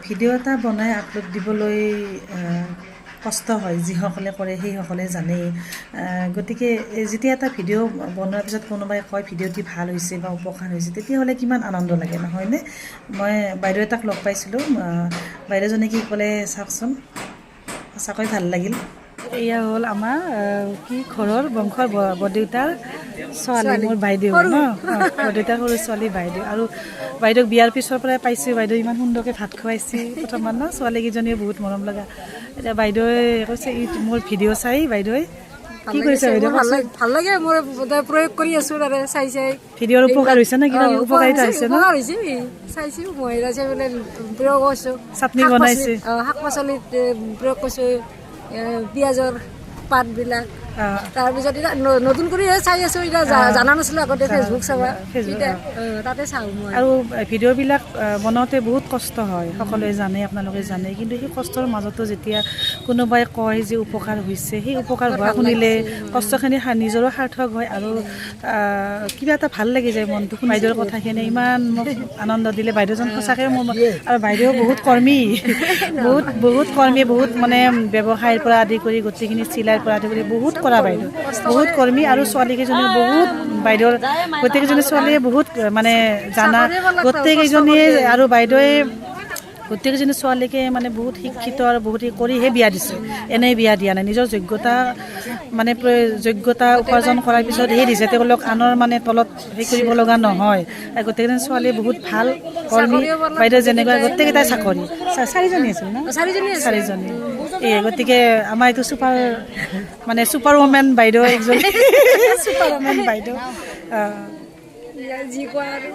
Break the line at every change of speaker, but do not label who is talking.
Video' এটা বনাই upload দিবলৈ কষ্ট হয়, যিসকলে কৰে সেইসকলে জানেই। গতিকে যেতিয়া এটা ভিডিঅ' বনোৱাৰ পিছত কোনোবাই কয় ভিডিঅ'টি ভাল হৈছে বা উপকাৰ হৈছে, তেতিয়াহ'লে কিমান আনন্দ লাগে নহয়নে? মই বাইদেউ এটাক লগ পাইছিলোঁ, বাইদেউজনে কি ক'লে চাওকচোন, সঁচাকৈ ভাল লাগিল। এয়া হ'ল আমাৰ কি ঘৰৰ বংশৰ বৰদেউতাৰ ছোৱালী, মোৰ বাইদেউ ন, বৰদেউতাৰ সৰু ছোৱালী বাইদেউ। আৰু বাইদেউক বিয়াৰ পিছৰ পৰাই পাইছোঁ, বাইদেউ ইমান সুন্দৰকৈ ভাত খুৱাইছে প্ৰথমবাৰ ন, ছোৱালীকেইজনীয়ে বহুত মৰম লগা। এতিয়া বাইদেৱে কৈছে ই মোৰ ভিডিঅ' চাই বাইদেৱে কি কৰিছে বাইদেউ?
ভাল লাগে, মই প্ৰয়োগ কৰি আছোঁ তাৰে চাই
ভিডিঅ'ৰ উপকাৰ হৈছে নে, কিবা উপকাৰিতা হৈছে ন?
চাইছোঁ মই বোলে প্ৰয়োগ কৰিছোঁ,
চাটনি বনাইছে,
শাক পাচলিত প্ৰয়োগ কৰিছোঁ, পিঁয়াজৰ পাতবিলাক। তাৰপিছত এতিয়া নতুন কৰি চাই আছোঁ, এতিয়া জানা নাছিলোঁ আগতে ফেচবুক চাবা, তাতে চাওঁ মই।
আৰু ভিডিঅ'বিলাক বনাওঁতে বহুত কষ্ট হয়, সকলোৱে জানে, আপোনালোকে জানে, কিন্তু সেই কষ্টৰ মাজতো যেতিয়া কোনোবাই কয় যে উপকাৰ হৈছে, সেই উপকাৰ হোৱা শুনিলে কষ্টখিনি নিজৰো সাৰ্থক হয় আৰু কিবা এটা ভাল লাগি যায় মনটো। বাইদেউৰ কথাখিনি ইমান মোক আনন্দ দিলে, বাইদেউজন সঁচাকৈ মোৰ, আৰু বাইদেউ বহুত কৰ্মী, বহুত কৰ্মী, বহুত মানে ব্যৱসায়ৰ পৰা আদি কৰি গোটেইখিনি চিলাইৰ পৰা আদি কৰি বহুত কৰা বাইদেউ, বহুত কৰ্মী। আৰু ছোৱালীকেইজনী বহুত, বাইদেউৰ গোটেইকেইজনী ছোৱালীয়ে বহুত মানে জানা, গোটেইকেইজনীয়ে, আৰু বাইদেৱে গোটেইকেইজনী ছোৱালীকে মানে বহুত শিক্ষিত আৰু বহুত কৰিহে বিয়া দিছে, এনেই বিয়া দিয়া নাই, নিজৰ যোগ্যতা মানে যোগ্যতা উপাৰ্জন কৰাৰ পিছতহে দিছে, তেওঁলোক আনৰ মানে তলত হেৰি কৰিব লগা নহয়। গোটেইকেইজনী ছোৱালীয়ে বহুত ভাল কৰ্মী, বাইদেউ যেনেকুৱা গোটেইকেইটাই চাকৰি, চাৰিজনী আছিল ন, চাৰিজনী। গতিকে আমাৰ এইটো ছুপাৰ ওমেন বাইদেউ একজনী, ছুপাৰ ওমেন বাইদেউ।
যি কোৱা আৰু